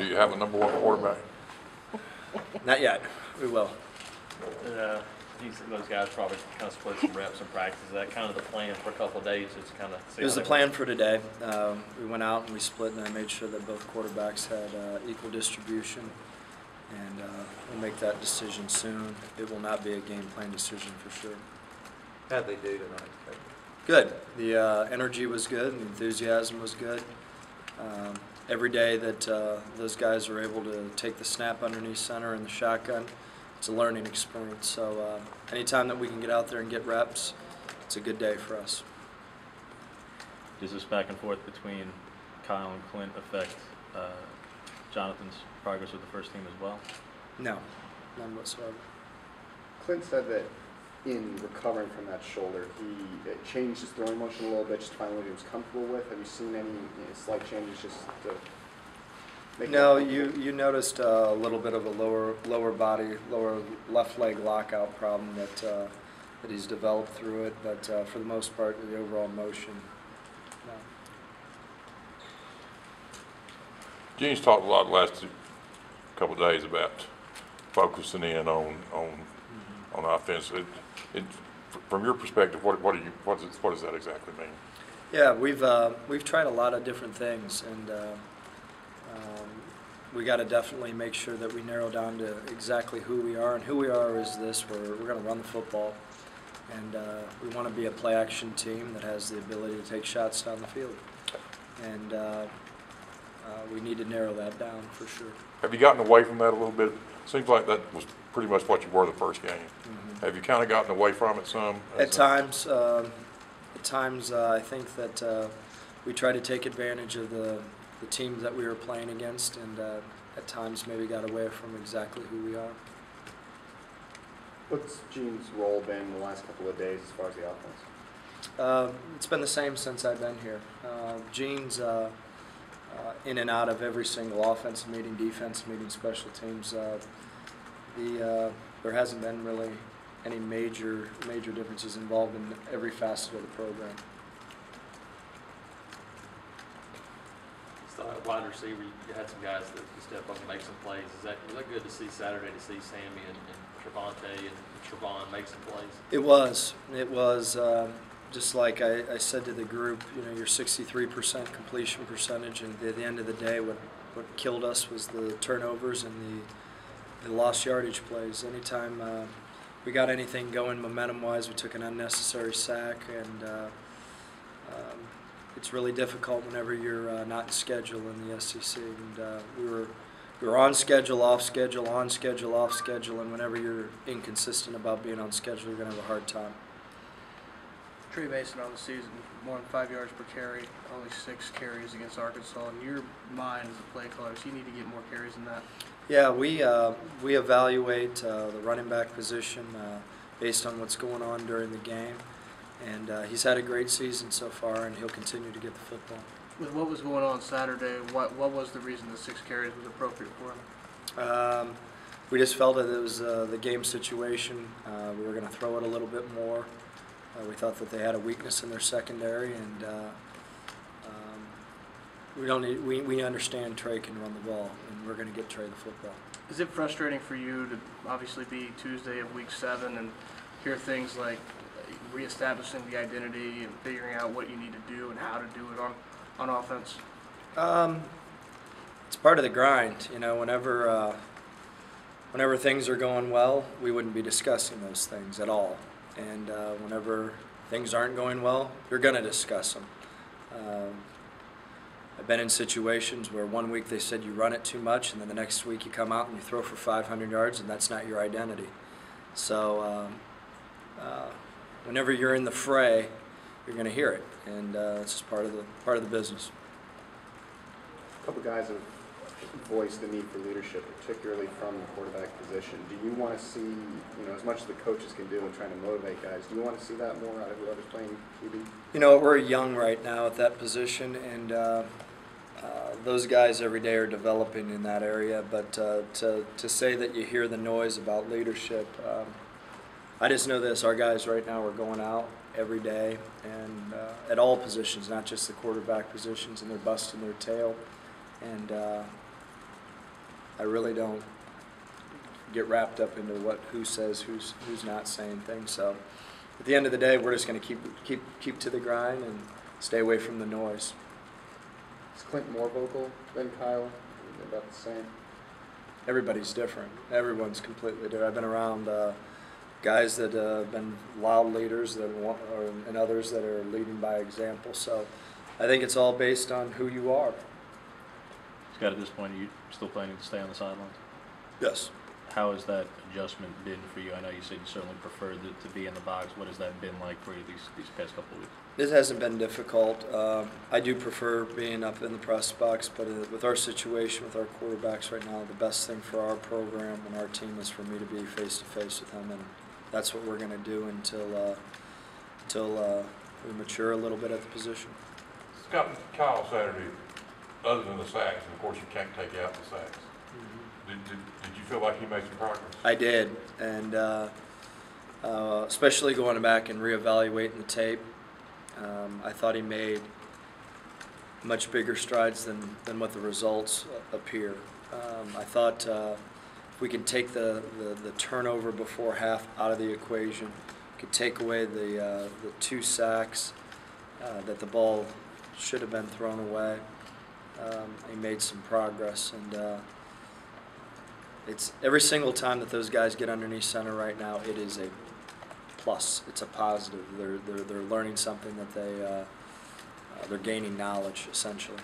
Do you have a number one quarterback? Not yet. We will. Those guys probably kind of split some reps and practice. Is that kind of the plan for a couple of days? It's kind of. It was the plan for today. We went out and we split, and I made sure that both quarterbacks had equal distribution, and we'll make that decision soon. It will not be a game plan decision for sure. How'd they do tonight, Coach? Good. The energy was good, and the enthusiasm was good. Every day that those guys are able to take the snap underneath center and the shotgun, it's a learning experience. So anytime that we can get out there and get reps, it's a good day for us. Does this back and forth between Kyle and Clint affect Jonathan's progress with the first team as well? No, none whatsoever. Clint said that in recovering from that shoulder, he changed his throwing motion a little bit just to find what he was comfortable with. Have you seen any slight changes just to make No, you noticed a little bit of a lower body, lower left leg lockout problem that he's developed through it, but for the most part, the overall motion, no. Gene's talked a lot the last couple of days about focusing in on offense. From your perspective, what does that exactly mean? Yeah, we've tried a lot of different things, and we got to definitely make sure that we narrow down to exactly who we are. And who we are is this: we're going to run the football, and we want to be a play-action team that has the ability to take shots down the field. And we need to narrow that down for sure. Have you gotten away from that a little bit? Seems like that was pretty much what you were the first game. Mm-hmm. Have you kind of gotten away from it some? At times, I think that we try to take advantage of the teams that we were playing against, and at times maybe got away from exactly who we are. What's Gene's role been in the last couple of days as far as the offense? It's been the same since I've been here. Gene's in and out of every single offensive meeting, defensive meeting, special teams. There hasn't been really any major differences involved in every facet of the program. Wide receiver, you had some guys that could step up and make some plays. Was that good to see Saturday, to see Sammy and Trevante and Trevon make some plays? It was. Just like I said to the group, your 63% completion percentage, and at the end of the day, what killed us was the turnovers and the lost yardage plays. Anytime we got anything going momentum-wise, we took an unnecessary sack, and it's really difficult whenever you're not in schedule in the SEC. And we were on schedule, off schedule, on schedule, off schedule, and whenever you're inconsistent about being on schedule, you're going to have a hard time. Trey Mason on the season, more than 5 yards per carry, only 6 carries against Arkansas. In your mind as a play caller, so you need to get more carries than that? Yeah, we evaluate the running back position based on what's going on during the game, and he's had a great season so far, and he'll continue to get the football. With what was going on Saturday, what was the reason the 6 carries was appropriate for him? We just felt that it was the game situation. We were going to throw it a little bit more. We thought that they had a weakness in their secondary, and we understand Trey can run the ball, and we're going to get Trey the football. Is it frustrating for you to obviously be Tuesday of week 7 and hear things like reestablishing the identity and figuring out what you need to do and how to do it on offense? It's part of the grind. Whenever things are going well, we wouldn't be discussing those things at all. And whenever things aren't going well, you're going to discuss them. I've been in situations where one week they said you run it too much, and then the next week you come out and you throw for 500 yards, and that's not your identity. So whenever you're in the fray, you're going to hear it, and it's just part of the business. A couple guys have voiced the need for leadership, particularly from the quarterback position. Do you want to see, as much as the coaches can do in trying to motivate guys, do you want to see that more out of whoever's playing QB? We're young right now at that position, and those guys every day are developing in that area. But to say that you hear the noise about leadership, I just know this: our guys right now are going out every day, and at all positions, not just the quarterback positions, and they're busting their tail. And I really don't get wrapped up into who says who's not saying things. So at the end of the day, we're just going to keep to the grind and stay away from the noise. Is Clint more vocal than Kyle? About the same? Everybody's different. Everyone's completely different. I've been around guys that have been loud leaders and others that are leading by example. So I think it's all based on who you are. Scott, at this point, are you still planning to stay on the sidelines? Yes. How has that adjustment been for you? I know you said you certainly preferred to be in the box. What has that been like for you these past couple of weeks? It hasn't been difficult. I do prefer being up in the press box, but with our situation, with our quarterbacks right now, the best thing for our program and our team is for me to be face-to-face with them, and that's what we're going to do until we mature a little bit at the position. Scott, Kyle Saturday, other than the sacks, and of course you can't take out the sacks. Did you feel like he made some progress? I did, and especially going back and reevaluating the tape, I thought he made much bigger strides than what the results appear. I thought if we can take the turnover before half out of the equation, could take away the 2 sacks that the ball should have been thrown away. He made some progress, and it's every single time that those guys get underneath center right now, it is a plus. It's a positive. They're learning something that they're gaining knowledge essentially.